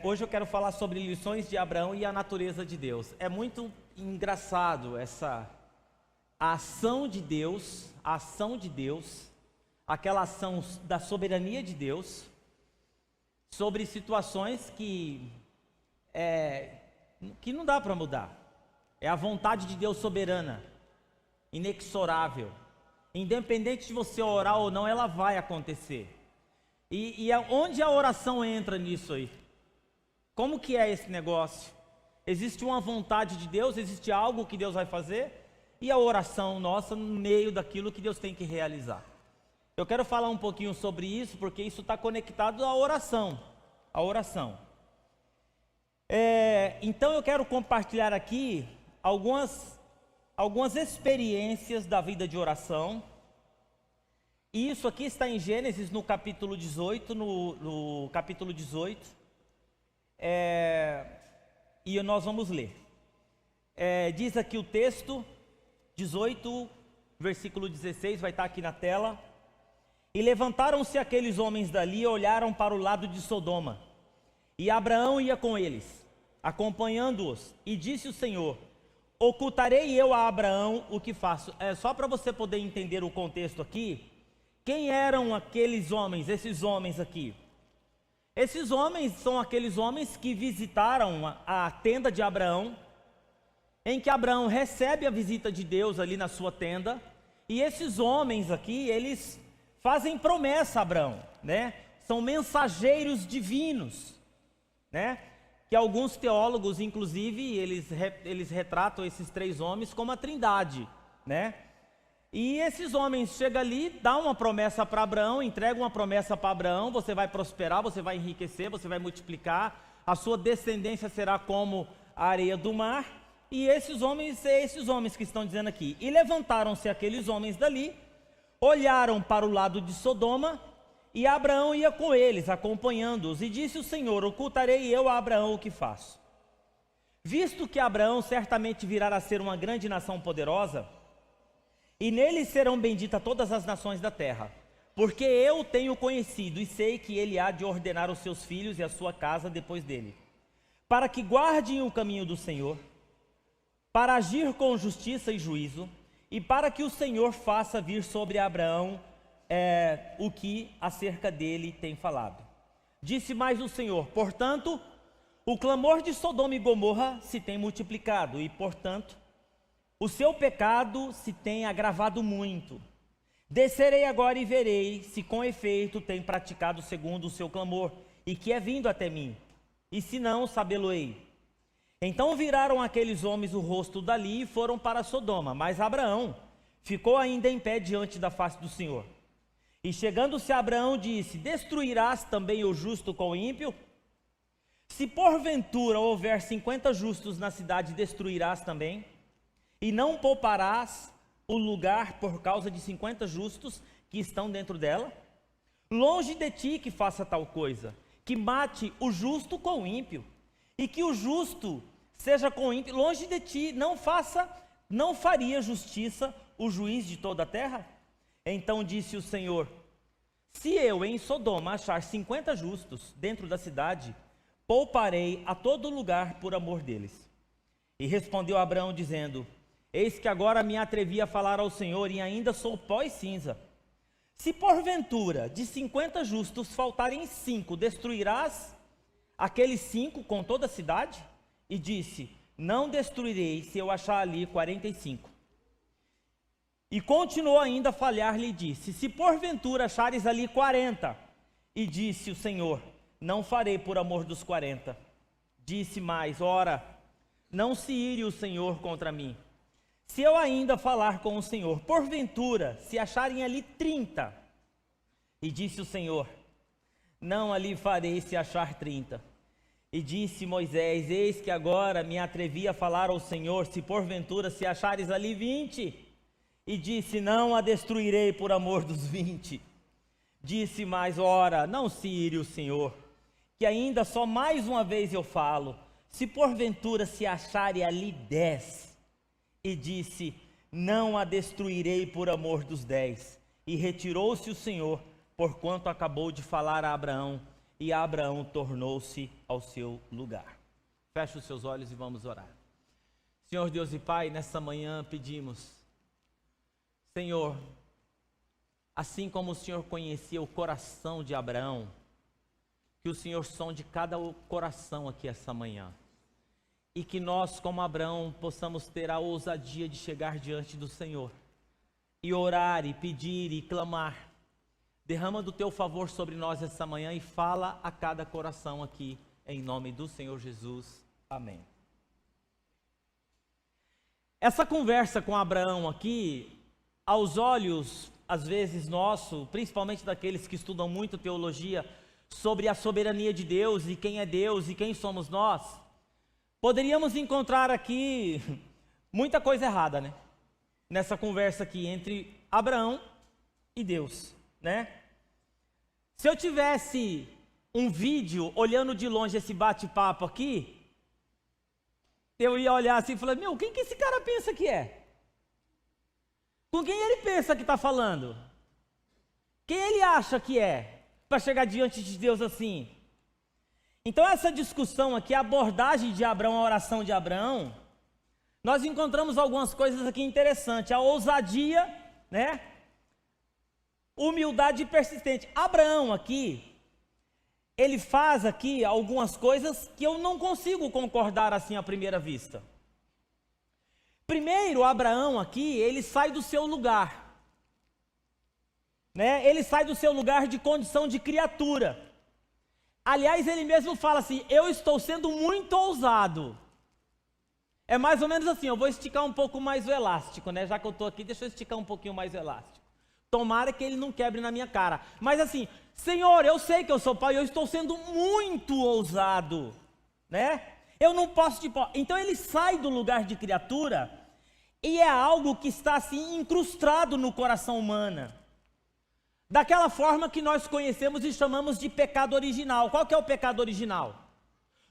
Hoje eu quero falar sobre lições de Abraão e a natureza de Deus. É muito engraçado a ação de Deus, aquela ação da soberania de Deus, sobre situações que não dá para mudar. É a vontade de Deus soberana, inexorável. Independente de você orar ou não, ela vai acontecer. E onde a oração entra nisso aí? Como que é esse negócio? Existe uma vontade de Deus, existe algo que Deus vai fazer, e a oração nossa no meio daquilo que Deus tem que realizar. Eu quero falar um pouquinho sobre isso, porque isso está conectado à oração. Então eu quero compartilhar aqui algumas experiências da vida de oração. E isso aqui está em Gênesis no capítulo 18, no capítulo 18, e nós vamos ler. Diz aqui o texto, 18, versículo 16, vai estar aqui na tela. E levantaram-se aqueles homens dali e olharam para o lado de Sodoma. E Abraão ia com eles, acompanhando-os, e disse o Senhor: ocultarei eu a Abraão o que faço? Só para você poder entender o contexto aqui. Quem eram aqueles homens, esses homens aqui? Esses homens são aqueles homens que visitaram a tenda de Abraão, em que Abraão recebe a visita de Deus ali na sua tenda, e esses homens aqui, eles fazem promessa a Abraão, né? São mensageiros divinos, né? Que alguns teólogos, inclusive, eles retratam esses três homens como a trindade, né? E esses homens chegam ali, dão uma promessa para Abraão, entregam uma promessa para Abraão: você vai prosperar, você vai enriquecer, você vai multiplicar, a sua descendência será como a areia do mar. E esses homens que estão dizendo aqui. E levantaram-se aqueles homens dali, olharam para o lado de Sodoma, e Abraão ia com eles, acompanhando-os. E disse o Senhor: ocultarei eu a Abraão o que faço? Visto que Abraão certamente virá a ser uma grande nação poderosa, e nele serão benditas todas as nações da terra, porque eu o tenho conhecido e sei que ele há de ordenar os seus filhos e a sua casa depois dele, para que guardem o caminho do Senhor, para agir com justiça e juízo, e para que o Senhor faça vir sobre Abraão o que acerca dele tem falado. Disse mais o Senhor: portanto, o clamor de Sodoma e Gomorra se tem multiplicado, e portanto, o seu pecado se tem agravado muito. Descerei agora e verei se com efeito tem praticado segundo o seu clamor, e que é vindo até mim, e se não, sabê-lo-ei. Então viraram aqueles homens o rosto dali e foram para Sodoma, mas Abraão ficou ainda em pé diante da face do Senhor. E chegando-se a Abraão, disse: destruirás também o justo com o ímpio? Se porventura houver 50 justos na cidade, destruirás também? E não pouparás o lugar por causa de 50 justos que estão dentro dela? Longe de ti que faça tal coisa, que mate o justo com o ímpio, e que o justo seja com o ímpio. Longe de ti, não faria justiça o juiz de toda a terra? Então disse o Senhor: se eu em Sodoma achar 50 justos dentro da cidade, pouparei a todo lugar por amor deles. E respondeu Abraão dizendo: eis que agora me atrevi a falar ao Senhor, e ainda sou pó e cinza. Se porventura de 50 justos faltarem 5, destruirás aqueles 5 com toda a cidade? E disse: não destruirei se eu achar ali 45. E continuou ainda a falhar-lhe e disse: se porventura achares ali 40. E disse o Senhor: não farei por amor dos 40. Disse mais: ora, não se ire o Senhor contra mim, se eu ainda falar com o Senhor. Porventura, se acharem ali 30. E disse o Senhor: não ali farei se achar 30. E disse Moisés: eis que agora me atrevi a falar ao Senhor, se porventura se achares ali 20. E disse: não a destruirei por amor dos 20. Disse mais: ora, não se ire o Senhor, que ainda só mais uma vez eu falo, se porventura se acharem ali 10. E disse: não a destruirei por amor dos 10. E retirou-se o Senhor, porquanto acabou de falar a Abraão, e Abraão tornou-se ao seu lugar. Feche os seus olhos e vamos orar. Senhor Deus e Pai, nessa manhã pedimos, Senhor, assim como o Senhor conhecia o coração de Abraão, que o Senhor sonde cada coração aqui essa manhã. E que nós, como Abraão, possamos ter a ousadia de chegar diante do Senhor. E orar, e pedir, e clamar. Derrama do teu favor sobre nós essa manhã e fala a cada coração aqui, em nome do Senhor Jesus. Amém. Essa conversa com Abraão aqui, aos olhos, às vezes, nosso, principalmente daqueles que estudam muito teologia, sobre a soberania de Deus, e quem é Deus, e quem somos nós, poderíamos encontrar aqui muita coisa errada, né? Nessa conversa aqui entre Abraão e Deus, né? Se eu tivesse um vídeo olhando de longe esse bate-papo aqui, eu ia olhar assim e falar, meu, quem que esse cara pensa que é? Com quem ele pensa que está falando? Quem ele acha que é? Para chegar diante de Deus assim. Então essa discussão aqui, a abordagem de Abraão, a oração de Abraão, nós encontramos algumas coisas aqui interessantes. A ousadia, né? Humildade persistente. Abraão aqui, ele faz aqui algumas coisas que eu não consigo concordar assim à primeira vista. Primeiro, Abraão aqui, ele sai do seu lugar. Né? Ele sai do seu lugar de condição de criatura. Aliás, ele mesmo fala assim, eu estou sendo muito ousado. É mais ou menos assim, eu vou esticar um pouco mais o elástico, né? Já que eu estou aqui, deixa eu esticar um pouquinho mais o elástico. Tomara que ele não quebre na minha cara. Mas assim, Senhor, eu sei que eu sou pai, eu estou sendo muito ousado, né? Eu não posso te... Então ele sai do lugar de criatura e é algo que está assim incrustado no coração humano. Daquela forma que nós conhecemos e chamamos de pecado original. Qual que é o pecado original?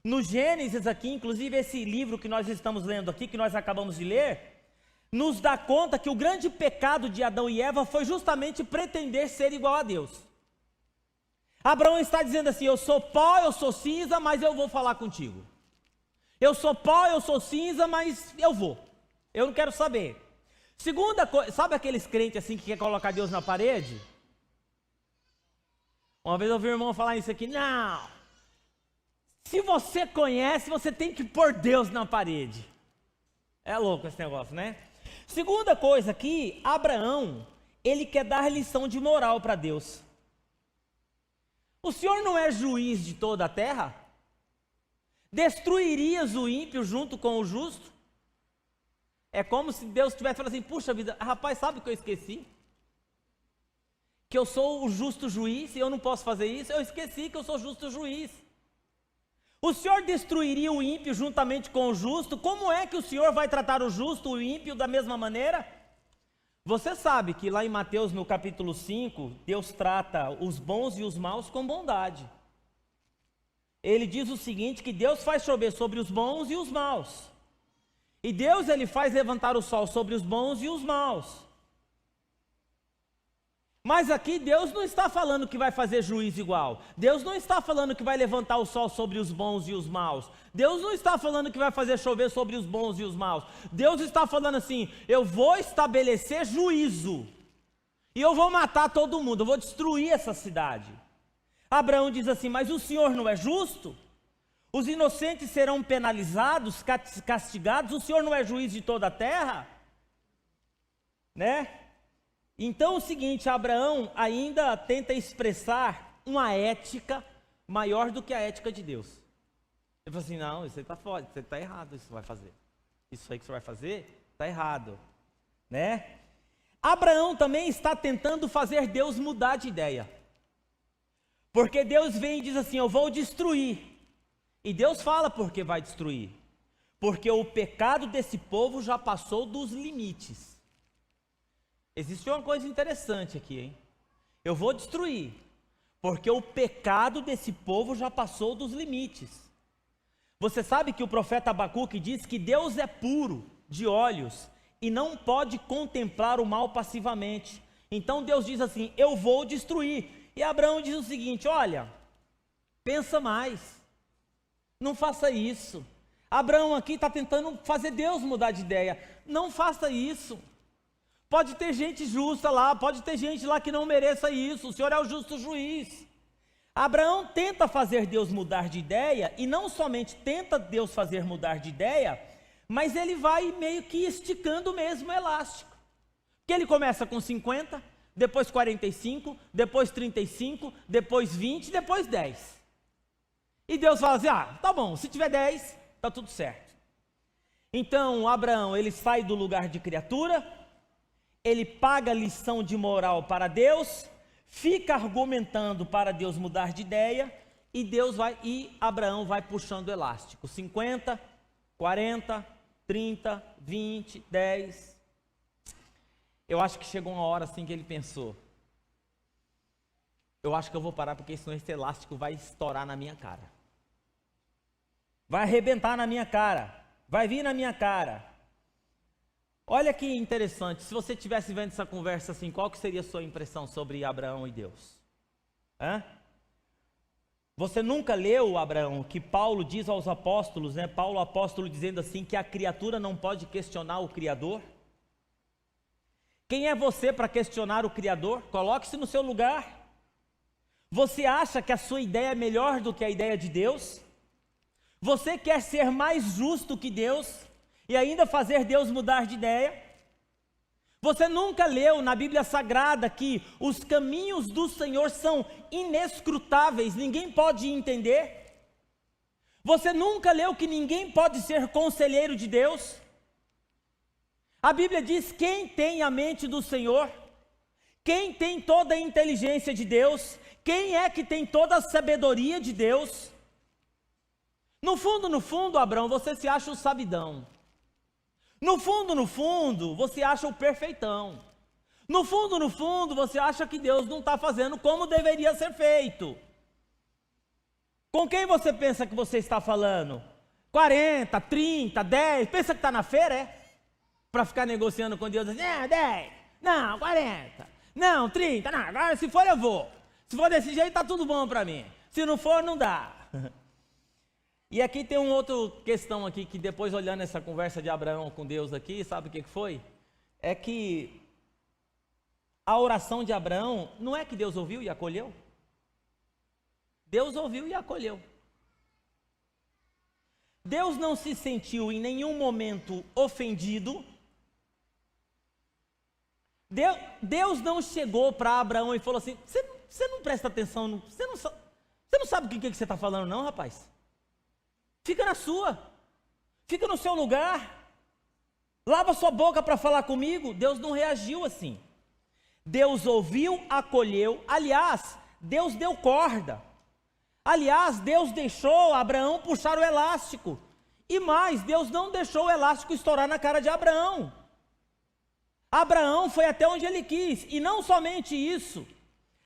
No Gênesis aqui, inclusive esse livro que nós estamos lendo aqui, que nós acabamos de ler, nos dá conta que o grande pecado de Adão e Eva foi justamente pretender ser igual a Deus. Abraão está dizendo assim, eu sou pó, eu sou cinza, mas eu vou falar contigo. Eu sou pó, eu sou cinza, mas eu vou. Eu não quero saber. Segunda coisa, sabe aqueles crentes assim que quer colocar Deus na parede? Uma vez eu ouvi um irmão falar isso aqui, não, se você conhece, você tem que pôr Deus na parede. É louco esse negócio, né? Segunda coisa aqui, Abraão, ele quer dar lição de moral para Deus. O Senhor não é juiz de toda a terra? Destruirias o ímpio junto com o justo? É como se Deus tivesse falado assim, puxa vida, rapaz, sabe o que eu esqueci? Que eu sou o justo juiz e eu não posso fazer isso, eu esqueci que eu sou justo juiz. O Senhor destruiria o ímpio juntamente com o justo? Como é que o Senhor vai tratar o justo, o ímpio da mesma maneira? Você sabe que lá em Mateus no capítulo 5, Deus trata os bons e os maus com bondade. Ele diz o seguinte, que Deus faz chover sobre os bons e os maus. E Deus, ele faz levantar o sol sobre os bons e os maus. Mas aqui Deus não está falando que vai fazer juízo igual. Deus não está falando que vai levantar o sol sobre os bons e os maus. Deus não está falando que vai fazer chover sobre os bons e os maus. Deus está falando assim, eu vou estabelecer juízo. E eu vou matar todo mundo, eu vou destruir essa cidade. Abraão diz assim, mas o Senhor não é justo? Os inocentes serão penalizados, castigados, o Senhor não é juiz de toda a terra? Né? Então é o seguinte, Abraão ainda tenta expressar uma ética maior do que a ética de Deus. Ele falou assim, não, isso aí está fora, isso aí está errado, isso vai fazer. Isso aí que você vai fazer, está errado. Né? Abraão também está tentando fazer Deus mudar de ideia. Porque Deus vem e diz assim, eu vou destruir. E Deus fala porque vai destruir. Porque o pecado desse povo já passou dos limites. Existe uma coisa interessante aqui, hein? Eu vou destruir, porque o pecado desse povo já passou dos limites. Você sabe que o profeta Abacuque diz que Deus é puro de olhos e não pode contemplar o mal passivamente. Então Deus diz assim, eu vou destruir. E Abraão diz o seguinte, olha, pensa mais. Não faça isso. Abraão aqui está tentando fazer Deus mudar de ideia. Não faça isso. Pode ter gente justa lá, pode ter gente lá que não mereça isso. O Senhor é o justo juiz. Abraão tenta fazer Deus mudar de ideia, e não somente tenta Deus fazer mudar de ideia, mas ele vai meio que esticando mesmo o elástico. Porque ele começa com 50, depois 45, depois 35, depois 20, depois 10. E Deus fala assim, tá bom, se tiver 10, tá tudo certo. Então Abraão, ele sai do lugar de criatura, ele paga lição de moral para Deus, fica argumentando para Deus mudar de ideia, e Abraão vai puxando o elástico, 50, 40, 30, 20, 10. Eu acho que chegou uma hora assim que ele pensou, eu acho que eu vou parar, porque senão esse elástico vai estourar na minha cara, vai arrebentar na minha cara, vai vir na minha cara. Olha que interessante, se você estivesse vendo essa conversa assim, qual que seria a sua impressão sobre Abraão e Deus? Você nunca leu, Abraão, que Paulo diz aos apóstolos, Paulo apóstolo dizendo assim, que a criatura não pode questionar o Criador? Quem é você para questionar o Criador? Coloque-se no seu lugar. Você acha que a sua ideia é melhor do que a ideia de Deus? Você quer ser mais justo que Deus e ainda fazer Deus mudar de ideia? Você nunca leu na Bíblia Sagrada que os caminhos do Senhor são inescrutáveis, ninguém pode entender? Você nunca leu que ninguém pode ser conselheiro de Deus? A Bíblia diz: quem tem a mente do Senhor? Quem tem toda a inteligência de Deus? Quem é que tem toda a sabedoria de Deus? No fundo, Abraão, você se acha o sabidão. No fundo, você acha o perfeitão. No fundo, você acha que Deus não está fazendo como deveria ser feito. Com quem você pensa que você está falando? 40, 30, 10, pensa que está na feira, é? Para ficar negociando com Deus assim, 10, não, 40, não, 30, não, agora se for eu vou. Se for desse jeito está tudo bom para mim. Se não for, não dá. E aqui tem uma outra questão aqui, que depois olhando essa conversa de Abraão com Deus aqui, sabe o que foi? É que a oração de Abraão, não é que Deus ouviu e acolheu? Deus ouviu e acolheu. Deus não se sentiu em nenhum momento ofendido. Deus não chegou para Abraão e falou assim, você não presta atenção, você não sabe o que você está falando não, rapaz? Fica na sua, fica no seu lugar, lava sua boca para falar comigo. Deus não reagiu assim. Deus ouviu, acolheu, aliás, Deus deu corda. Aliás, Deus deixou Abraão puxar o elástico. E mais, Deus não deixou o elástico estourar na cara de Abraão. Abraão foi até onde ele quis, e não somente isso,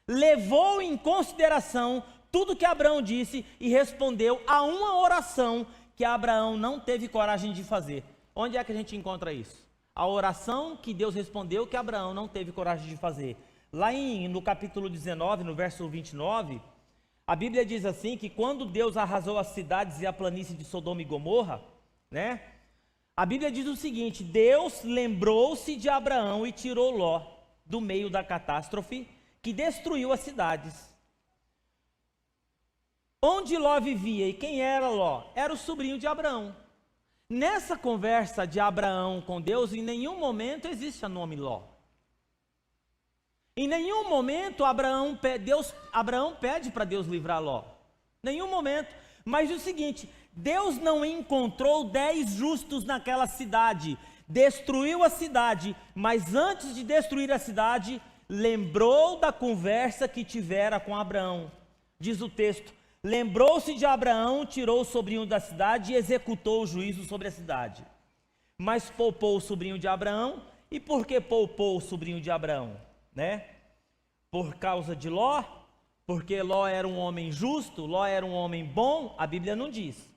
levou em consideração tudo que Abraão disse e respondeu a uma oração que Abraão não teve coragem de fazer. Onde é que a gente encontra isso? A oração que Deus respondeu que Abraão não teve coragem de fazer. Lá no capítulo 19, no verso 29, a Bíblia diz assim, que quando Deus arrasou as cidades e a planície de Sodoma e Gomorra, a Bíblia diz o seguinte: Deus lembrou-se de Abraão e tirou Ló do meio da catástrofe que destruiu as cidades. Onde Ló vivia e quem era Ló? Era o sobrinho de Abraão. Nessa conversa de Abraão com Deus, em nenhum momento existe o nome Ló. Em nenhum momento Abraão pede para Deus livrar Ló. Nenhum momento. Mas o seguinte, Deus não encontrou 10 justos naquela cidade, destruiu a cidade, mas antes de destruir a cidade, lembrou da conversa que tivera com Abraão. Diz o texto: lembrou-se de Abraão, tirou o sobrinho da cidade e executou o juízo sobre a cidade. Mas poupou o sobrinho de Abraão. E por que poupou o sobrinho de Abraão? Por causa de Ló? Porque Ló era um homem justo? Ló era um homem bom? A Bíblia não diz.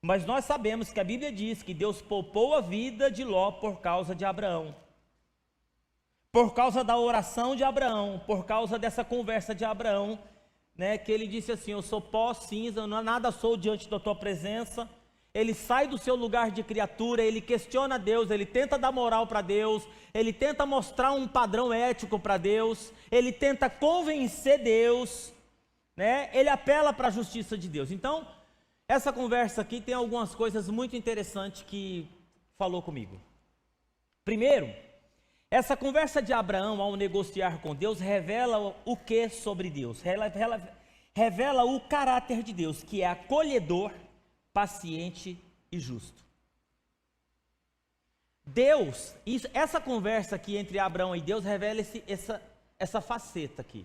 Mas nós sabemos que a Bíblia diz que Deus poupou a vida de Ló por causa de Abraão. Por causa da oração de Abraão, por causa dessa conversa de Abraão, né, que ele disse assim: eu sou pó, cinza, não nada sou diante da tua presença. Ele sai do seu lugar de criatura, ele questiona Deus, ele tenta dar moral para Deus, ele tenta mostrar um padrão ético para Deus, ele tenta convencer Deus, né? Ele apela para a justiça de Deus. Então, essa conversa aqui tem algumas coisas muito interessantes que falou comigo. Primeiro, essa conversa de Abraão ao negociar com Deus revela o que sobre Deus? Revela o caráter de Deus, que é acolhedor, paciente e justo. Deus, essa conversa aqui entre Abraão e Deus revela essa faceta aqui.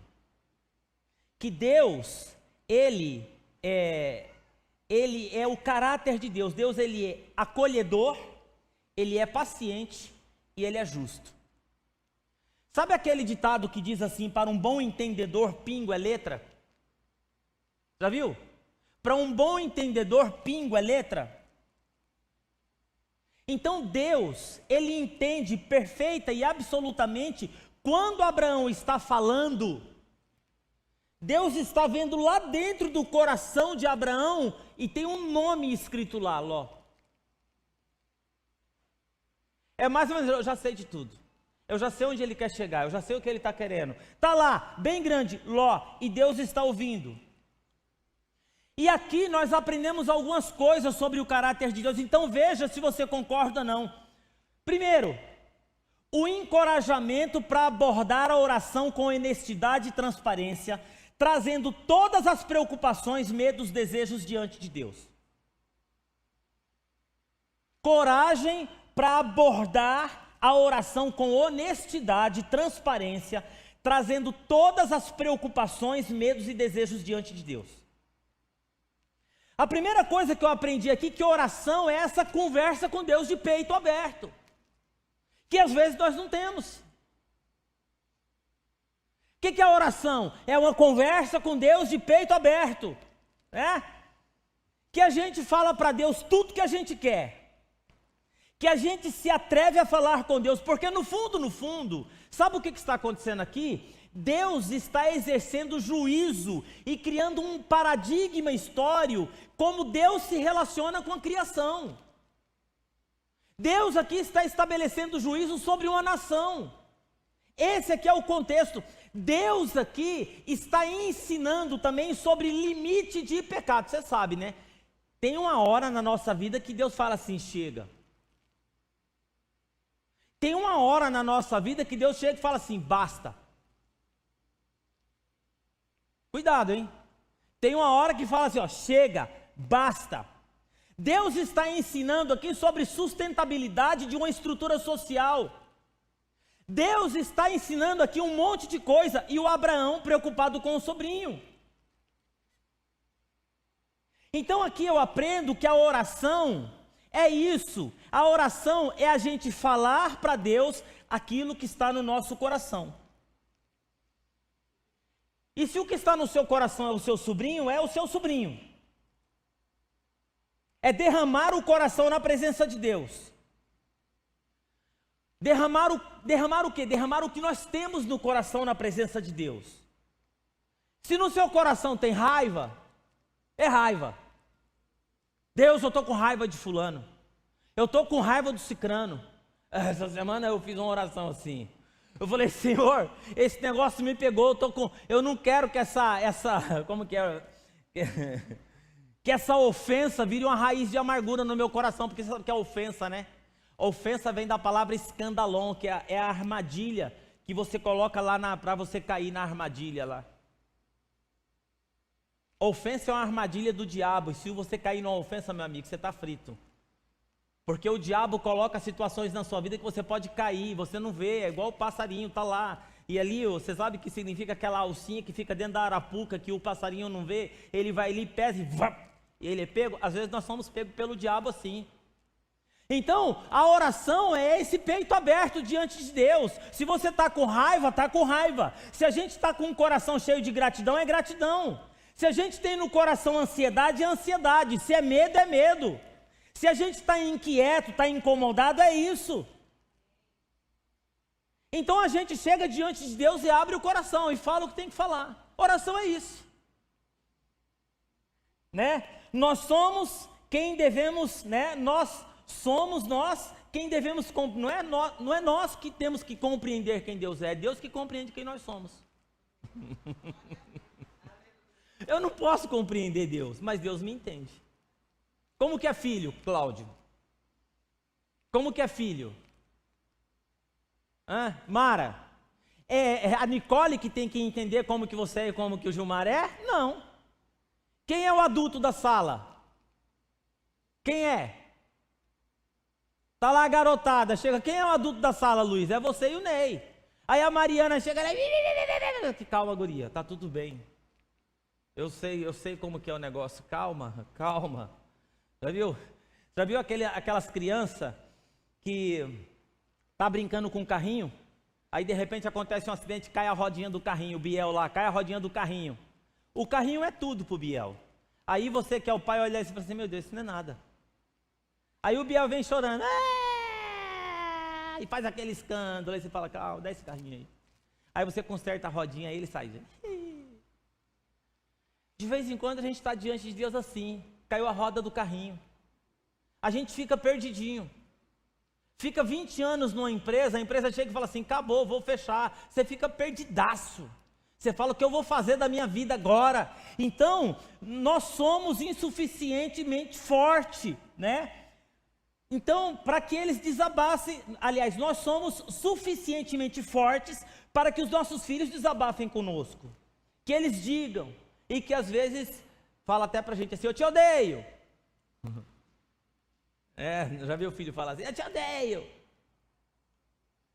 Que Deus, ele é o caráter de Deus. Deus, ele é acolhedor, ele é paciente e ele é justo. Sabe aquele ditado que diz assim: para um bom entendedor, pingo é letra? Já viu? Para um bom entendedor, pingo é letra. Então Deus, ele entende perfeita e absolutamente quando Abraão está falando. Deus está vendo lá dentro do coração de Abraão e tem um nome escrito lá, Ló. É mais ou menos: eu já sei de tudo. Eu já sei onde ele quer chegar, eu já sei o que ele está querendo. Está lá, bem grande, Ló, e Deus está ouvindo. E aqui nós aprendemos algumas coisas sobre o caráter de Deus, então veja se você concorda ou não. Primeiro, o encorajamento para abordar a oração com honestidade e transparência, trazendo todas as preocupações, medos, desejos diante de Deus. Coragem para abordar a oração com honestidade e transparência, trazendo todas as preocupações, medos e desejos diante de Deus. A primeira coisa que eu aprendi aqui, que oração é essa conversa com Deus de peito aberto, que às vezes nós não temos. O que é a oração? É uma conversa com Deus de peito aberto, né? Que a gente fala para Deus tudo que a gente quer, que a gente se atreve a falar com Deus, porque no fundo, sabe o que está acontecendo aqui? Deus está exercendo juízo e criando um paradigma histórico, como Deus se relaciona com a criação. Deus aqui está estabelecendo juízo sobre uma nação. Esse aqui é o contexto. Deus aqui está ensinando também sobre limite de pecado. Você sabe, né? Tem uma hora na nossa vida que Deus fala assim: chega. Tem uma hora na nossa vida que Deus chega e fala assim: basta. Cuidado, hein? Tem uma hora que fala assim, ó, chega, basta. Deus está ensinando aqui sobre sustentabilidade de uma estrutura social. Deus está ensinando aqui um monte de coisa, e o Abraão preocupado com o sobrinho. Então aqui eu aprendo que a oração é isso. A oração é a gente falar para Deus aquilo que está no nosso coração. E se o que está no seu coração é o seu sobrinho, é o seu sobrinho. É derramar o coração na presença de Deus. Derramar o quê? Derramar o que nós temos no coração na presença de Deus. Se no seu coração tem raiva, é raiva. Deus, eu estou com raiva de fulano. Eu estou com raiva do cicrano. Essa semana eu fiz uma oração assim. Eu falei: Senhor, esse negócio me pegou, eu não quero que que essa ofensa vire uma raiz de amargura no meu coração, porque você sabe que é ofensa, né? Ofensa vem da palavra escandalon, que é a armadilha que você coloca lá para você cair na armadilha lá. Ofensa é uma armadilha do diabo, e se você cair numa ofensa, meu amigo, você está frito. Porque o diabo coloca situações na sua vida que você pode cair, você não vê, é igual o passarinho, está lá. E ali, você sabe o que significa aquela alcinha que fica dentro da arapuca, que o passarinho não vê, ele vai ali, pesa e ele é pego. Às vezes nós somos pegos pelo diabo assim. Então, a oração é esse peito aberto diante de Deus. Se você está com raiva, está com raiva. Se a gente está com um coração cheio de gratidão, é gratidão. Se a gente tem no coração ansiedade, é ansiedade. Se é medo, é medo. Se a gente está inquieto, está incomodado, é isso. Então a gente chega diante de Deus e abre o coração e fala o que tem que falar. Oração é isso. né? Nós somos quem devemos, né? Nós somos quem devemos, não é nós que temos que compreender quem Deus é Deus que compreende quem nós somos. Eu não posso compreender Deus, mas Deus me entende. Como que é filho, Cláudio? Como que é filho? Mara? É a Nicole que tem que entender como que você é e como que o Gilmar é? Não. Quem é o adulto da sala? Quem é? Tá lá a garotada, chega, quem é o adulto da sala, Luiz? É você e o Ney. Aí a Mariana chega lá, calma, guria, tá tudo bem. Eu sei como que é o negócio, calma. Já viu aquelas crianças que tá brincando com o carrinho? Aí de repente acontece um acidente, cai a rodinha do carrinho, o Biel lá, cai a rodinha do carrinho. O carrinho é tudo pro Biel. Aí você que é o pai olha e fala assim, meu Deus, isso não é nada. Aí o Biel vem chorando, e faz aquele escândalo, aí você fala, calma, dá esse carrinho aí. Aí você conserta a rodinha, aí ele sai. De vez em quando a gente está diante de Deus assim, caiu a roda do carrinho. A gente fica perdidinho. Fica 20 anos numa empresa, a empresa chega e fala assim, acabou, vou fechar. Você fica perdidaço. Você fala, o que eu vou fazer da minha vida agora? Então, nós somos insuficientemente fortes, né? Então, para que eles desabassem, aliás, nós somos suficientemente fortes para que os nossos filhos desabafem conosco. Que eles digam, e que às vezes, fala até para a gente assim, eu te odeio. Já viu o filho falar assim, eu te odeio.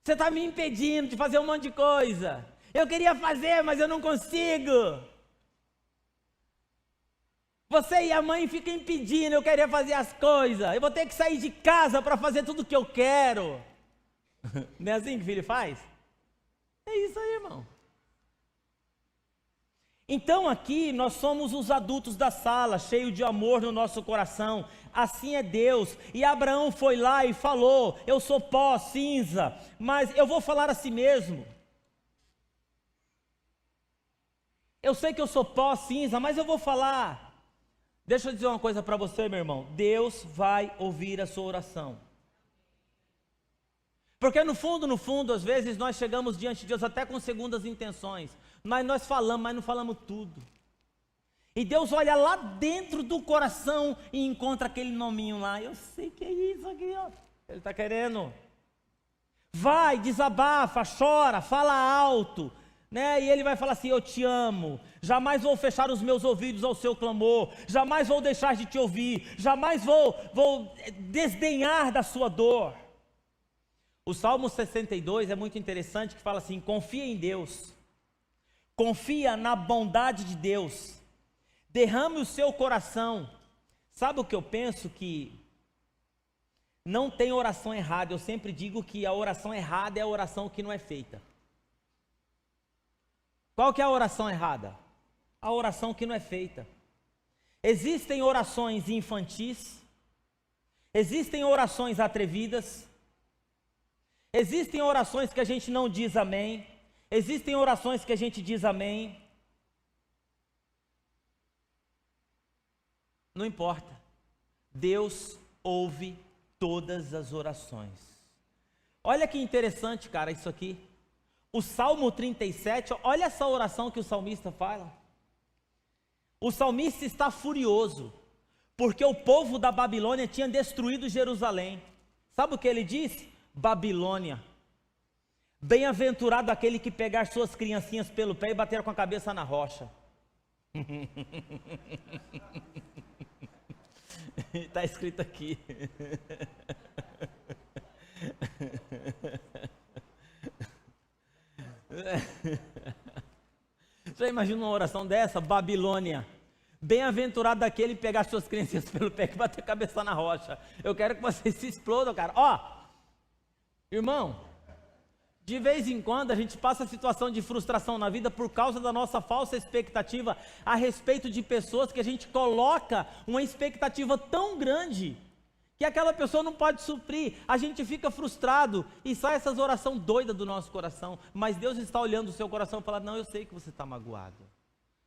Você está me impedindo de fazer um monte de coisa. Eu queria fazer, mas eu não consigo. Você e a mãe ficam impedindo, eu queria fazer as coisas. Eu vou ter que sair de casa para fazer tudo o que eu quero. Não é assim que o filho faz? É isso aí, irmão. Então aqui nós somos os adultos da sala, cheio de amor no nosso coração. Assim é Deus. E Abraão foi lá e falou, eu sou pó, cinza, mas eu vou falar a si mesmo. Eu sei que eu sou pó, cinza, mas eu vou falar. Deixa eu dizer uma coisa para você, meu irmão. Deus vai ouvir a sua oração. Porque no fundo, às vezes nós chegamos diante de Deus até com segundas intenções. Mas nós falamos, mas não falamos tudo. E Deus olha lá dentro do coração e encontra aquele nominho lá. Eu sei que é isso aqui, ó. Ele está querendo. Vai, desabafa, chora, fala alto. Né? E ele vai falar assim, eu te amo, jamais vou fechar os meus ouvidos ao seu clamor, jamais vou deixar de te ouvir, jamais vou desdenhar da sua dor. O Salmo 62 é muito interessante, que fala assim, confia em Deus, confia na bondade de Deus, derrame o seu coração. Sabe o que eu penso? Que não tem oração errada. Eu sempre digo que a oração errada é a oração que não é feita. Qual que é a oração errada? A oração que não é feita. Existem orações infantis, existem orações atrevidas, existem orações que a gente não diz amém, existem orações que a gente diz amém. Não importa. Deus ouve todas as orações. Olha que interessante, cara, isso aqui. O Salmo 37, olha essa oração que o salmista fala. O salmista está furioso, porque o povo da Babilônia tinha destruído Jerusalém. Sabe o que ele diz? Babilônia, bem-aventurado aquele que pegar suas criancinhas pelo pé e bater com a cabeça na rocha. Está escrito aqui. Você imagina uma oração dessa? Babilônia, bem-aventurado daquele que pegar suas crianças pelo pé e bater a cabeça na rocha. Eu quero que vocês se explodam, cara. Irmão, de vez em quando a gente passa situação de frustração na vida por causa da nossa falsa expectativa a respeito de pessoas, que a gente coloca uma expectativa tão grande que aquela pessoa não pode suprir. A gente fica frustrado e sai essas orações doidas do nosso coração. Mas Deus está olhando o seu coração e fala, não, eu sei que você está magoado,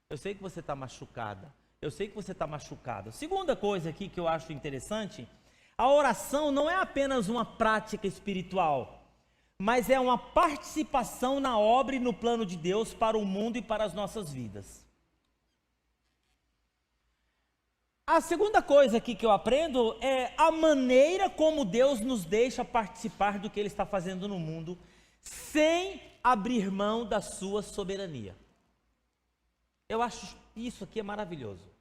eu sei que você está machucada, Eu sei que você está machucado. Segunda coisa aqui que eu acho interessante, a oração não é apenas uma prática espiritual, mas é uma participação na obra e no plano de Deus para o mundo e para as nossas vidas. A segunda coisa aqui que eu aprendo é a maneira como Deus nos deixa participar do que Ele está fazendo no mundo, sem abrir mão da sua soberania. Eu acho isso aqui é maravilhoso.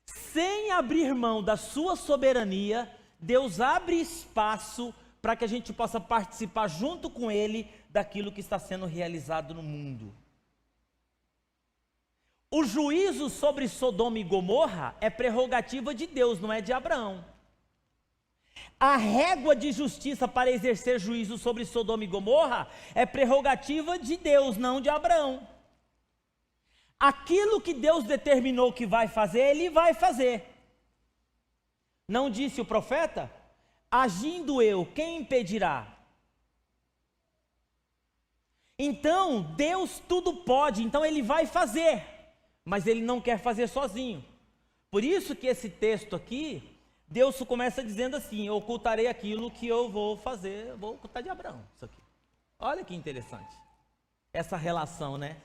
Sem abrir mão da sua soberania, Deus abre espaço para que a gente possa participar junto com Ele daquilo que está sendo realizado no mundo. O juízo sobre Sodoma e Gomorra é prerrogativa de Deus, não é de Abraão. A régua de justiça para exercer juízo sobre Sodoma e Gomorra é prerrogativa de Deus, não de Abraão. Aquilo que Deus determinou que vai fazer, Ele vai fazer. Não disse o profeta? Agindo eu, quem impedirá? Então, Deus tudo pode, então Ele vai fazer, mas Ele não quer fazer sozinho. Por isso que esse texto aqui, Deus começa dizendo assim: eu ocultarei aquilo que eu vou fazer, eu vou ocultar de Abraão, isso aqui. Olha que interessante, essa relação, né?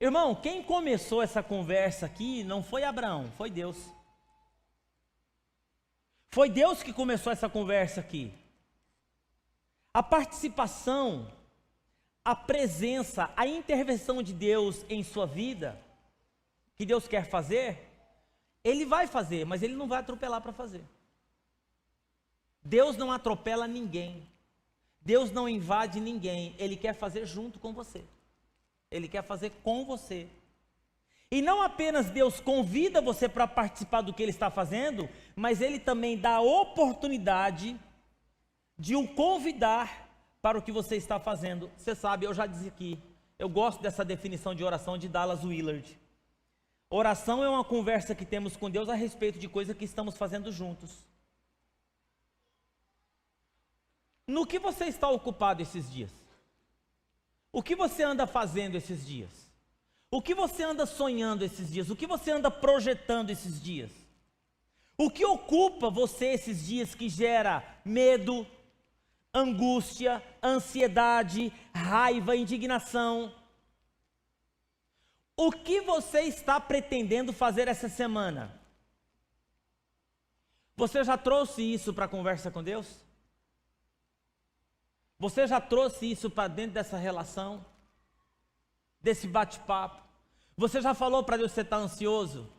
Irmão, quem começou essa conversa aqui não foi Abraão, foi Deus. Foi Deus que começou essa conversa aqui. A participação, a presença, a intervenção de Deus em sua vida, que Deus quer fazer, Ele vai fazer, mas Ele não vai atropelar para fazer. Deus não atropela ninguém. Deus não invade ninguém. Ele quer fazer junto com você. Ele quer fazer com você. E não apenas Deus convida você para participar do que Ele está fazendo, mas Ele também dá a oportunidade de o convidar para o que você está fazendo. Você sabe, eu já disse aqui, eu gosto dessa definição de oração de Dallas Willard. Oração é uma conversa que temos com Deus a respeito de coisas que estamos fazendo juntos. No que você está ocupado esses dias? O que você anda fazendo esses dias? O que você anda sonhando esses dias? O que você anda projetando esses dias? O que ocupa você esses dias que gera medo, angústia, ansiedade, raiva, indignação? O que você está pretendendo fazer essa semana? Você já trouxe isso para a conversa com Deus? Você já trouxe isso para dentro dessa relação? Desse bate-papo? Você já falou para Deus que você está ansioso?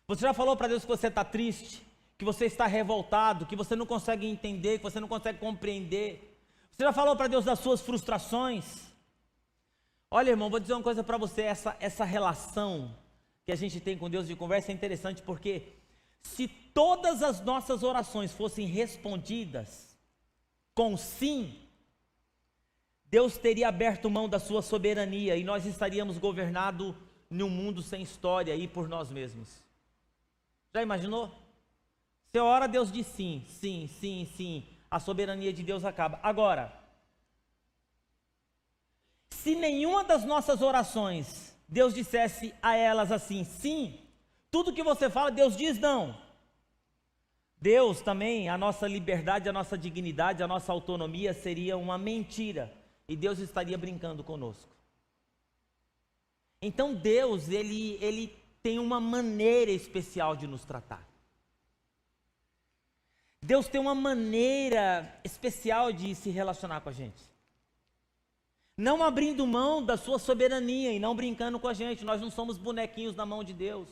Você já falou para Deus que você está triste? Que você está revoltado? Que você não consegue entender? Que você não consegue compreender? Você já falou para Deus das suas frustrações? Olha, irmão, vou dizer uma coisa para você. Essa relação que a gente tem com Deus de conversa é interessante, porque se todas as nossas orações fossem respondidas com sim, Deus teria aberto mão da sua soberania e nós estaríamos governados num mundo sem história e por nós mesmos. Já imaginou? Você ora, Deus diz sim, sim, sim, sim. A soberania de Deus acaba. Agora, se nenhuma das nossas orações, Deus dissesse a elas assim, sim, tudo que você fala, Deus diz não. Deus também, a nossa liberdade, a nossa dignidade, a nossa autonomia seria uma mentira. E Deus estaria brincando conosco. Então Deus, ele tem uma maneira especial de nos tratar. Deus tem uma maneira especial de se relacionar com a gente. Não abrindo mão da sua soberania e não brincando com a gente. Nós não somos bonequinhos na mão de Deus.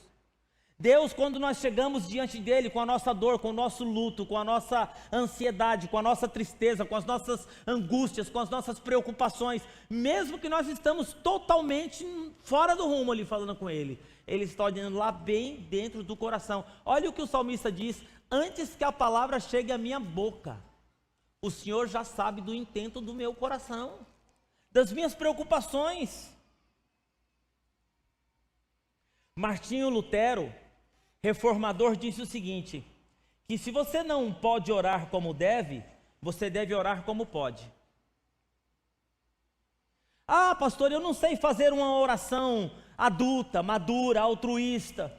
Deus, quando nós chegamos diante dele com a nossa dor, com o nosso luto, com a nossa ansiedade, com a nossa tristeza, com as nossas angústias, com as nossas preocupações, mesmo que nós estamos totalmente fora do rumo ali falando com ele, ele está olhando lá bem dentro do coração. Olha o que o salmista diz: antes que a palavra chegue à minha boca, o Senhor já sabe do intento do meu coração, das minhas preocupações. Martinho Lutero, reformador, disse o seguinte, que se você não pode orar como deve, você deve orar como pode. Ah, pastor, eu não sei fazer uma oração adulta, madura, altruísta.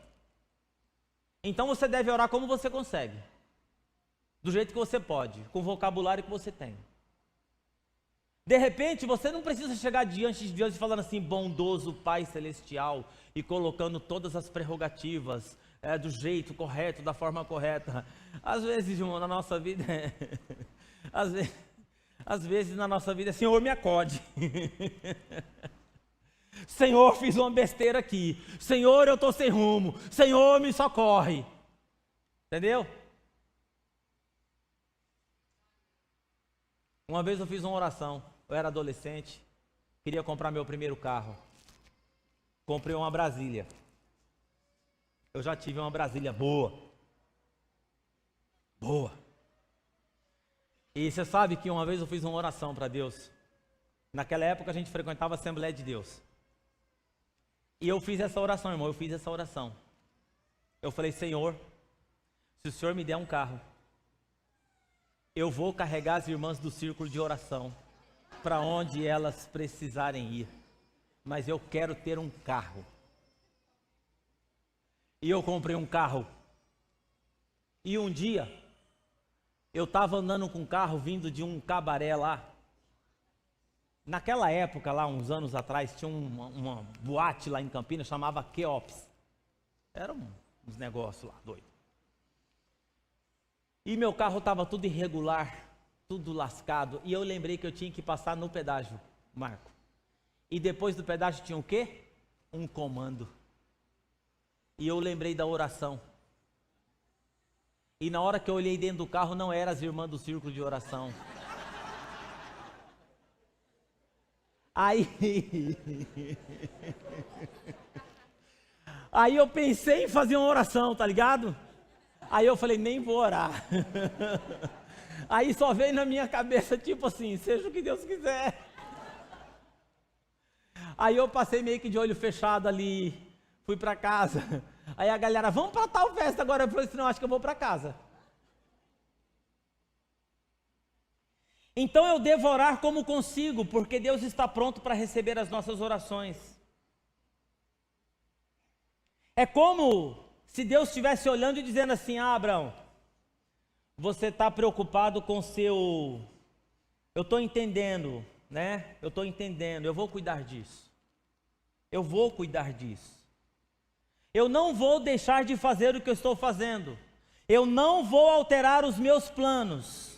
Então você deve orar como você consegue, do jeito que você pode, com o vocabulário que você tem. De repente, você não precisa chegar diante de Deus e falando assim, bondoso Pai Celestial, e colocando todas as prerrogativas do jeito correto, da forma correta. Às vezes, irmão, na nossa vida, às vezes na nossa vida, Senhor, me acode. Senhor, fiz uma besteira aqui. Senhor, eu estou sem rumo. Senhor, me socorre. Entendeu? Uma vez eu fiz uma oração. Eu era adolescente, queria comprar meu primeiro carro. Comprei uma Brasília. Eu já tive uma Brasília boa. Boa. E você sabe que uma vez eu fiz uma oração para Deus. Naquela época a gente frequentava a Assembleia de Deus. E eu fiz essa oração, irmão, eu fiz essa oração. Eu falei, Senhor, se o Senhor me der um carro, eu vou carregar as irmãs do círculo de oração para onde elas precisarem ir. Mas eu quero ter um carro. E eu comprei um carro. E um dia, eu estava andando com um carro vindo de um cabaré lá. Naquela época, lá uns anos atrás, tinha uma boate lá em Campinas, chamava Keops. Era uns negócios lá, doido. E meu carro estava tudo irregular, tudo lascado. E eu lembrei que eu tinha que passar no pedágio, Marco. E depois do pedágio tinha o quê? Um comando. E eu lembrei da oração. E na hora que eu olhei dentro do carro, não eram as irmãs do círculo de oração. Aí eu pensei em fazer uma oração, tá ligado? Aí eu falei, nem vou orar. Aí só veio na minha cabeça, tipo assim, seja o que Deus quiser. Aí eu passei meio que de olho fechado ali, fui pra casa. Aí a galera, vamos pra tal festa agora. Eu falei assim, não, acho que eu vou pra casa. Então eu devo orar como consigo, porque Deus está pronto para receber as nossas orações. É como se Deus estivesse olhando e dizendo assim, Abraão, você está preocupado com o seu... Eu estou entendendo, né? Eu estou entendendo, eu vou cuidar disso. Eu vou cuidar disso. Eu não vou deixar de fazer o que eu estou fazendo. Eu não vou alterar os meus planos.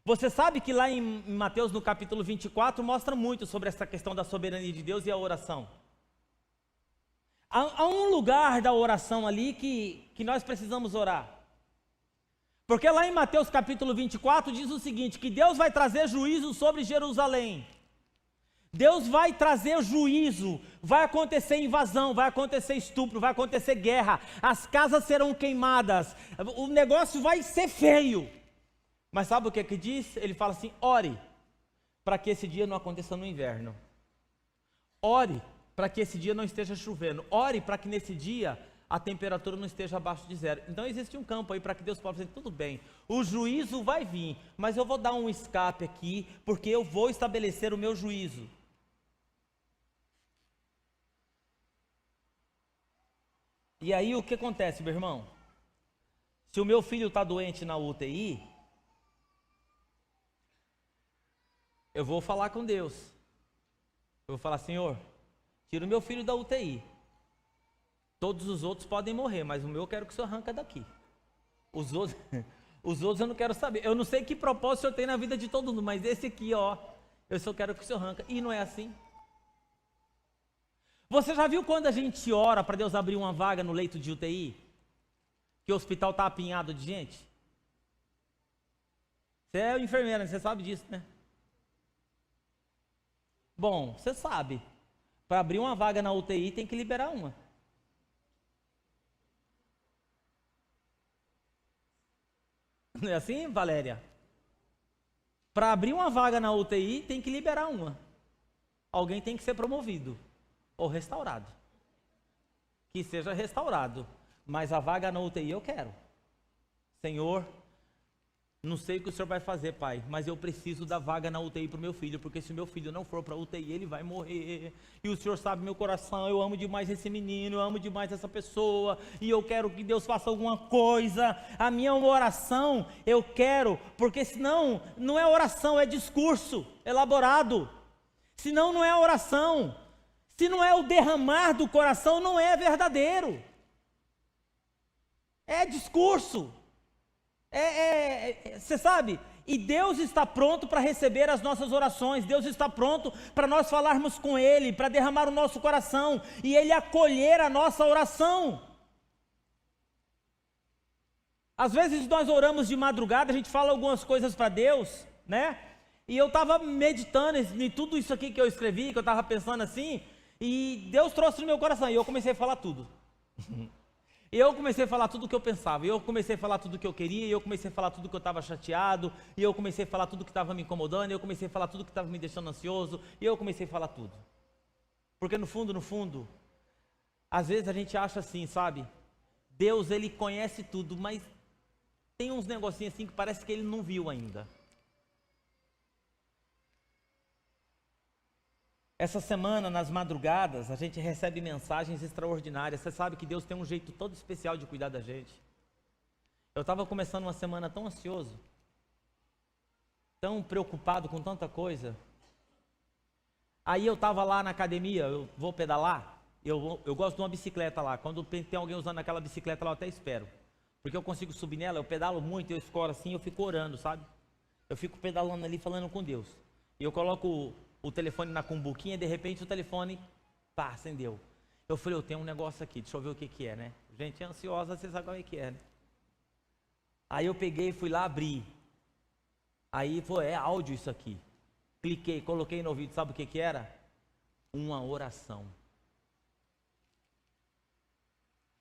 Você sabe que lá em Mateus, no capítulo 24, mostra muito sobre essa questão da soberania de Deus e a oração. Há um lugar da oração ali que nós precisamos orar. Porque lá em Mateus capítulo 24 diz o seguinte, que Deus vai trazer juízo sobre Jerusalém. Deus vai trazer juízo, vai acontecer invasão, vai acontecer estupro, vai acontecer guerra, as casas serão queimadas, o negócio vai ser feio. Mas sabe o que que diz? Ele fala assim, ore para que esse dia não aconteça no inverno. Ore para que esse dia não esteja chovendo. Ore para que nesse dia a temperatura não esteja abaixo de zero. Então existe um campo aí para que Deus possa dizer, tudo bem, o juízo vai vir, mas eu vou dar um escape aqui, porque eu vou estabelecer o meu juízo. E aí o que acontece, meu irmão? Se o meu filho está doente na UTI, eu vou falar com Deus. Eu vou falar, Senhor, tira o meu filho da UTI. Todos os outros podem morrer, mas o meu eu quero que o Senhor arranca daqui. Os outros eu não quero saber. Eu não sei que propósito o Senhor tem na vida de todo mundo, mas esse aqui, ó, eu só quero que o Senhor arranca. E não é assim. Você já viu quando a gente ora para Deus abrir uma vaga no leito de UTI? Que o hospital está apinhado de gente? Você é enfermeira, você sabe disso, né? Bom, você sabe. Para abrir uma vaga na UTI tem que liberar uma. Não é assim, Valéria? Para abrir uma vaga na UTI tem que liberar uma. Alguém tem que ser promovido. Ou restaurado. Que seja restaurado. Mas a vaga na UTI eu quero. Senhor, não sei o que o senhor vai fazer, pai, mas eu preciso da vaga na UTI para o meu filho, porque se o meu filho não for para a UTI, ele vai morrer. E o senhor sabe meu coração, eu amo demais esse menino, eu amo demais essa pessoa, e eu quero que Deus faça alguma coisa. A minha oração, eu quero, porque senão não é oração, é discurso elaborado. Senão não é oração. Se não é o derramar do coração, não é verdadeiro. É discurso. Você sabe? E Deus está pronto para receber as nossas orações. Deus está pronto para nós falarmos com Ele, para derramar o nosso coração e Ele acolher a nossa oração. Às vezes nós oramos de madrugada, a gente fala algumas coisas para Deus, né? E eu estava meditando em tudo isso aqui que eu escrevi, que eu estava pensando assim, e Deus trouxe no meu coração, e eu comecei a falar tudo. Eu comecei a falar tudo o que eu pensava, eu comecei a falar tudo o que eu queria, eu comecei a falar tudo que eu estava chateado, e eu comecei a falar tudo que estava me incomodando, eu comecei a falar tudo que estava me deixando ansioso, e eu comecei a falar tudo. Porque no fundo, às vezes a gente acha assim, sabe? Deus, Ele conhece tudo, mas tem uns negocinhos assim que parece que Ele não viu ainda. Essa semana, nas madrugadas, a gente recebe mensagens extraordinárias. Você sabe que Deus tem um jeito todo especial de cuidar da gente. Eu estava começando uma semana tão ansioso, tão preocupado com tanta coisa. Aí eu estava lá na academia, eu vou pedalar, eu gosto de uma bicicleta lá. Quando tem alguém usando aquela bicicleta lá, eu até espero. Porque eu consigo subir nela, eu pedalo muito, eu escoro assim, eu fico orando, sabe? Eu fico pedalando ali, falando com Deus. E eu coloco o telefone na cumbuquinha e de repente o telefone, pá, acendeu. Eu falei, eu tenho um negócio aqui, deixa eu ver o que que é, né? Gente ansiosa, você sabe como é que é, né? Aí eu peguei, fui lá abrir. Aí foi, é áudio isso aqui. Cliquei, coloquei no ouvido, sabe o que que era? Uma oração.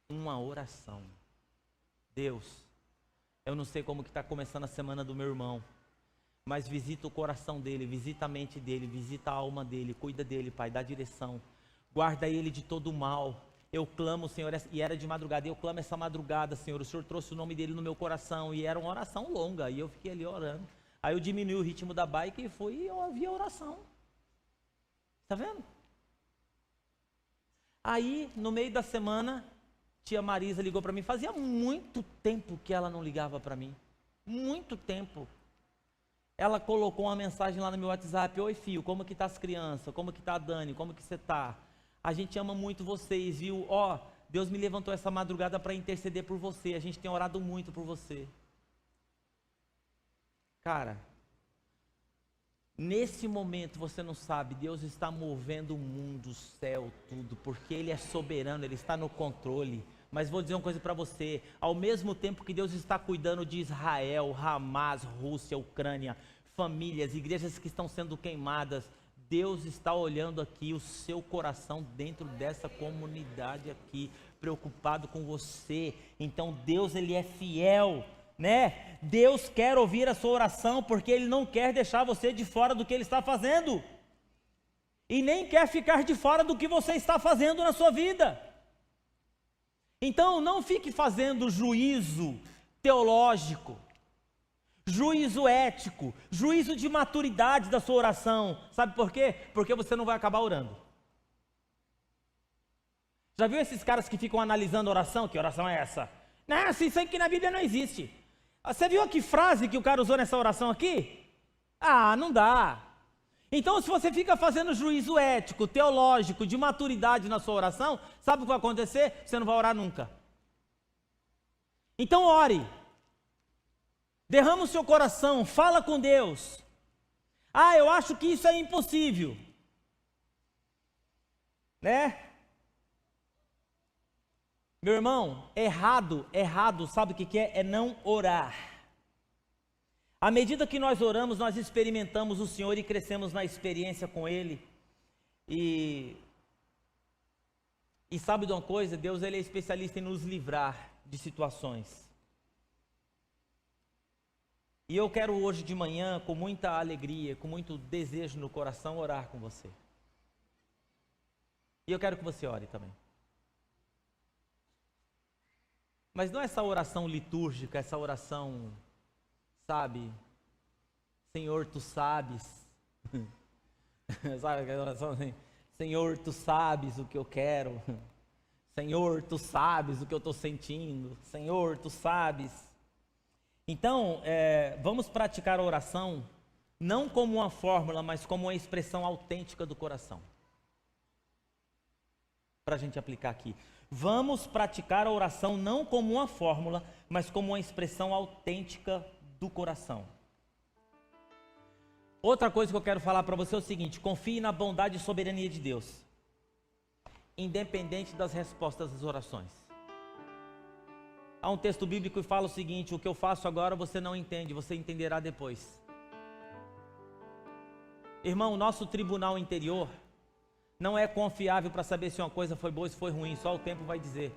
Uma oração. Deus, eu não sei como que está começando a semana do meu irmão, mas visita o coração dele, visita a mente dele, visita a alma dele, cuida dele, Pai, dá direção, guarda ele de todo o mal. Eu clamo, Senhor, e era de madrugada, eu clamo essa madrugada, Senhor, o Senhor trouxe o nome dele no meu coração, e era uma oração longa, e eu fiquei ali orando. Aí eu diminui o ritmo da bike e fui e eu ouvi a oração. Tá vendo? Aí, no meio da semana, tia Marisa ligou para mim, fazia muito tempo que ela não ligava para mim, muito tempo. Ela colocou uma mensagem lá no meu WhatsApp, oi filho, como que tá as crianças, como que tá a Dani, como que você tá? A gente ama muito vocês, viu? Ó, Deus me levantou essa madrugada para interceder por você, a gente tem orado muito por você. Cara, nesse momento você não sabe, Deus está movendo o mundo, o céu, tudo, porque Ele é soberano, Ele está no controle. Mas vou dizer uma coisa para você, ao mesmo tempo que Deus está cuidando de Israel, Hamas, Rússia, Ucrânia, famílias, igrejas que estão sendo queimadas, Deus está olhando aqui o seu coração dentro dessa comunidade aqui, preocupado com você. Então Deus, Ele é fiel, né? Deus quer ouvir a sua oração, porque Ele não quer deixar você de fora do que Ele está fazendo. E nem quer ficar de fora do que você está fazendo na sua vida. Então não fique fazendo juízo teológico, juízo ético, juízo de maturidade da sua oração. Sabe por quê? Porque você não vai acabar orando. Já viu esses caras que ficam analisando a oração? Que oração é essa? Não, isso aqui na Bíblia não existe. Você viu que frase que o cara usou nessa oração aqui? Ah, não dá. Então, se você fica fazendo juízo ético, teológico, de maturidade na sua oração, sabe o que vai acontecer? Você não vai orar nunca. Então, ore. Derrama o seu coração, fala com Deus. Ah, eu acho que isso é impossível. Né? Meu irmão, errado, sabe o que é? É não orar. À medida que nós oramos, nós experimentamos o Senhor e crescemos na experiência com Ele. E sabe de uma coisa? Deus, Ele é especialista em nos livrar de situações. E eu quero hoje de manhã, com muita alegria, com muito desejo no coração, orar com você. E eu quero que você ore também. Mas não essa oração litúrgica, essa oração sabe? Senhor, tu sabes. Sabe aquela oração assim? Senhor, tu sabes o que eu quero. Senhor, tu sabes o que eu estou sentindo. Senhor, tu sabes. Então, vamos praticar a oração não como uma fórmula, mas como uma expressão autêntica do coração. Para a gente aplicar aqui. Vamos praticar a oração não como uma fórmula, mas como uma expressão autêntica do coração. Outra coisa que eu quero falar para você é o seguinte: confie na bondade e soberania de Deus, independente das respostas das orações. Há um texto bíblico que fala o seguinte: o que eu faço agora você não entende, você entenderá depois. Irmão, o nosso tribunal interior não é confiável para saber se uma coisa foi boa ou se foi ruim, só o tempo vai dizer.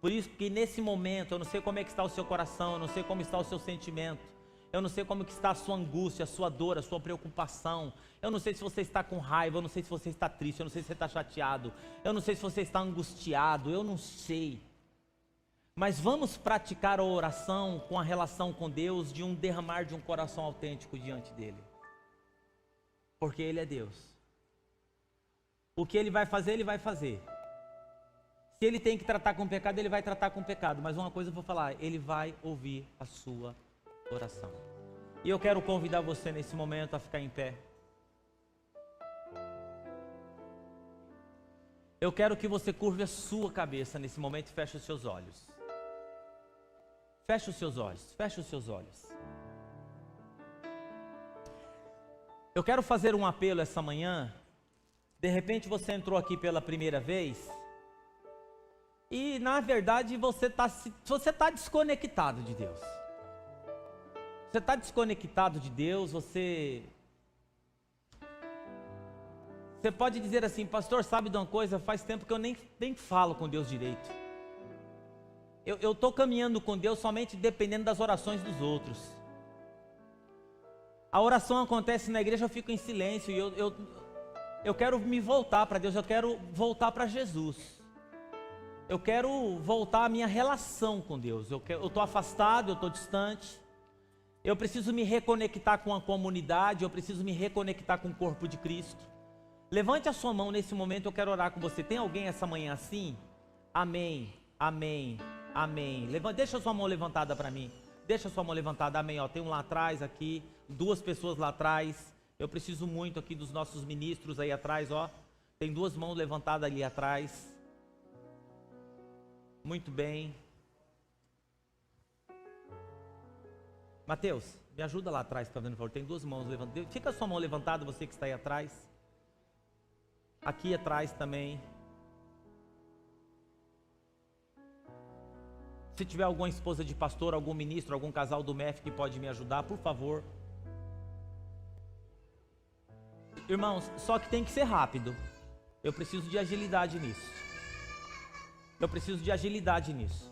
Por isso que nesse momento, eu não sei como é que está o seu coração, eu não sei como está o seu sentimento, eu não sei como que está a sua angústia, a sua dor, a sua preocupação, eu não sei se você está com raiva, eu não sei se você está triste, eu não sei se você está chateado, eu não sei se você está angustiado, eu não sei. Mas vamos praticar a oração com a relação com Deus, de um derramar de um coração autêntico diante dEle. Porque Ele é Deus. O que Ele vai fazer, Ele vai fazer. Se Ele tem que tratar com pecado, Ele vai tratar com pecado. Mas uma coisa eu vou falar: Ele vai ouvir a sua oração. E eu quero convidar você nesse momento a ficar em pé. Eu quero que você curve a sua cabeça nesse momento e feche os seus olhos. Feche os seus olhos, feche os seus olhos. Eu quero fazer um apelo essa manhã. De repente você entrou aqui pela primeira vez e na verdade você está desconectado de Deus. Você está desconectado de Deus, você pode dizer assim: pastor, sabe de uma coisa? Faz tempo que eu nem falo com Deus direito. Eu estou caminhando com Deus somente dependendo das orações dos outros. A oração acontece na igreja, eu fico em silêncio e eu quero me voltar para Deus, eu quero voltar para Jesus. Eu quero voltar à minha relação com Deus. Eu estou afastado, eu estou distante. Eu preciso me reconectar com a comunidade, eu preciso me reconectar com o corpo de Cristo. Levante a sua mão nesse momento, eu quero orar com você. Tem alguém essa manhã assim? Amém, amém, amém. Deixa a sua mão levantada para mim. Deixa a sua mão levantada, amém. Ó, tem um lá atrás aqui, 2 pessoas lá atrás. Eu preciso muito aqui dos nossos ministros aí atrás, ó. Tem 2 mãos levantadas ali atrás. Muito bem. Mateus, me ajuda lá atrás, por favor. Tem 2 mãos levantadas. Fica a sua mão levantada, você que está aí atrás. Aqui atrás também. Se tiver alguma esposa de pastor, algum ministro, algum casal do MEF que pode me ajudar, por favor. Irmãos, só que tem que ser rápido. Eu preciso de agilidade nisso. Eu preciso de agilidade nisso.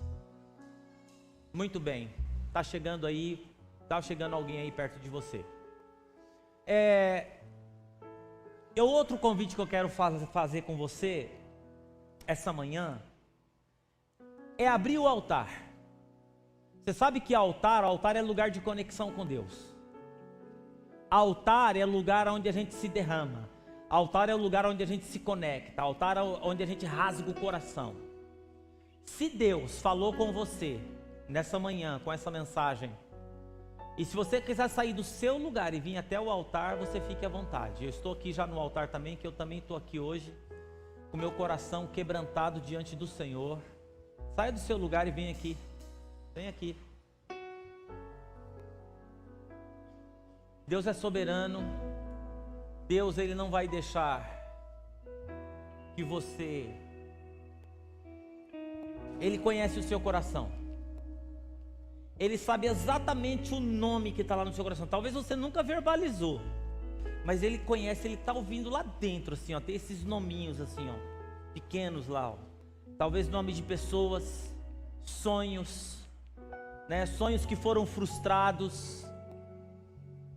Muito bem. Tá chegando aí. Tá chegando alguém aí perto de você. Outro convite que eu quero fazer com você essa manhã é abrir o altar. Você sabe que altar é lugar de conexão com Deus. Altar é lugar onde a gente se derrama. Altar é o lugar onde a gente se conecta. Altar é onde a gente rasga o coração. Se Deus falou com você nessa manhã com essa mensagem, e se você quiser sair do seu lugar e vir até o altar, você fique à vontade. Eu estou aqui já no altar também, que eu também estou aqui hoje com meu coração quebrantado diante do Senhor. Saia do seu lugar e vem aqui. Vem aqui. Deus é soberano. Deus, Ele não vai deixar que você... Ele conhece o seu coração. Ele sabe exatamente o nome que está lá no seu coração. Talvez você nunca verbalizou, mas Ele conhece, Ele está ouvindo lá dentro, assim, ó. Tem esses nominhos assim, ó, pequenos lá, ó. Talvez nome de pessoas, sonhos, né? Sonhos que foram frustrados,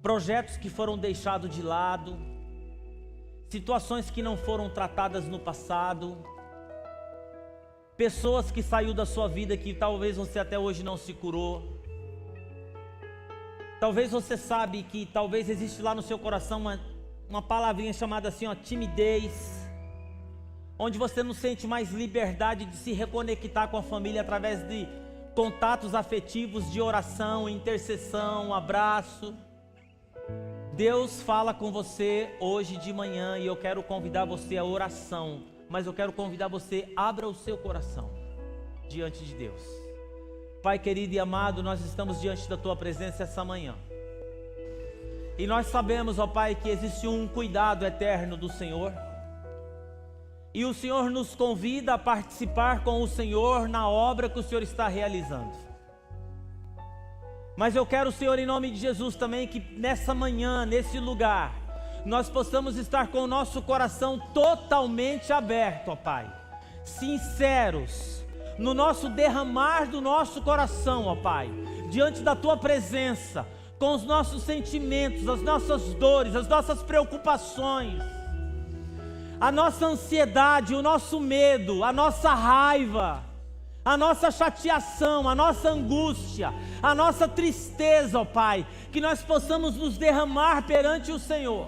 projetos que foram deixados de lado, situações que não foram tratadas no passado, pessoas que saiu da sua vida que talvez você até hoje não se curou. Talvez você sabe que talvez existe lá no seu coração uma palavrinha chamada assim, ó, timidez, onde você não sente mais liberdade de se reconectar com a família através de contatos afetivos, de oração, intercessão, abraço. Deus fala com você hoje de manhã e eu quero convidar você à oração, mas eu quero convidar você, abra o seu coração diante de Deus. Pai querido e amado, nós estamos diante da Tua presença essa manhã. E nós sabemos, ó Pai, que existe um cuidado eterno do Senhor. E o Senhor nos convida a participar com o Senhor na obra que o Senhor está realizando. Mas eu quero, Senhor, em nome de Jesus também, que nessa manhã, nesse lugar, nós possamos estar com o nosso coração totalmente aberto, ó Pai. Sinceros, no nosso derramar do nosso coração, ó Pai, diante da Tua presença, com os nossos sentimentos, as nossas dores, as nossas preocupações, a nossa ansiedade, o nosso medo, a nossa raiva, a nossa chateação, a nossa angústia, a nossa tristeza, ó Pai, que nós possamos nos derramar perante o Senhor.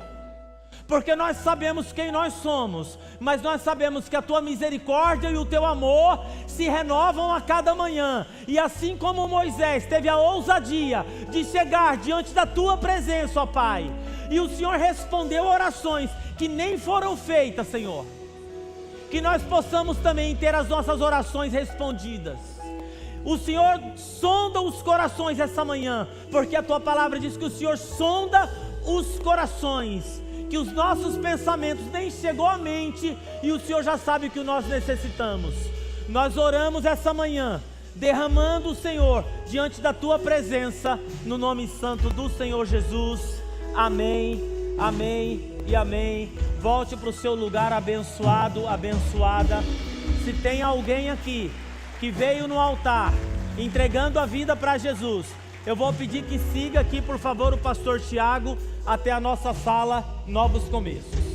Porque nós sabemos quem nós somos, mas nós sabemos que a Tua misericórdia e o Teu amor se renovam a cada manhã. E assim como Moisés teve a ousadia de chegar diante da Tua presença, ó Pai, e o Senhor respondeu orações que nem foram feitas, Senhor, que nós possamos também ter as nossas orações respondidas. O Senhor sonda os corações essa manhã, porque a Tua palavra diz que o Senhor sonda os corações, que os nossos pensamentos nem chegou à mente e o Senhor já sabe o que nós necessitamos. Nós oramos essa manhã, derramando o Senhor diante da Tua presença, no nome santo do Senhor Jesus. Amém, amém e amém. Volte para o seu lugar, abençoado, abençoada. Se tem alguém aqui que veio no altar entregando a vida para Jesus, eu vou pedir que siga aqui, por favor, o pastor Tiago, até a nossa sala Novos Começos.